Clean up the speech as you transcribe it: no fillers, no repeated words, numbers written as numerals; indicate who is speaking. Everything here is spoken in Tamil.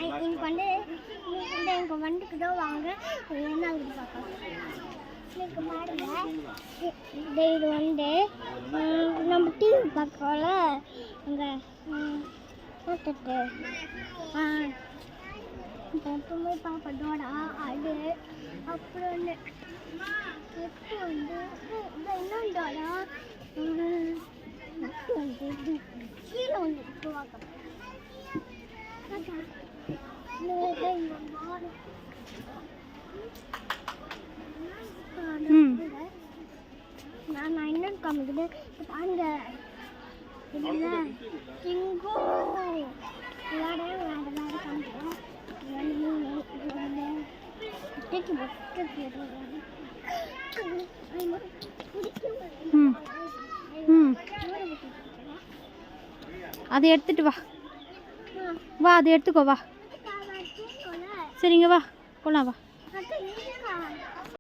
Speaker 1: எனக்கு வந்து எங்கள் வண்டிக்கு தான் வாங்க என்ன ஆகுது பார்க்கலாம். எனக்கு பாருங்க இது வந்து நம்ம டிவி பார்க்கறோம்ல அங்கே பார்த்துட்டு எப்பவுமே பார்ப்பதோட அது அப்புறம் வந்து என்னோட வந்து கீழே வந்து பார்க்க நான் என்னன்னு காமிக்குது பாருங்க
Speaker 2: அதை எடுத்துட்டு வா வா அதை எடுத்துக்கோ வா சரிங்க வா போலாம் வா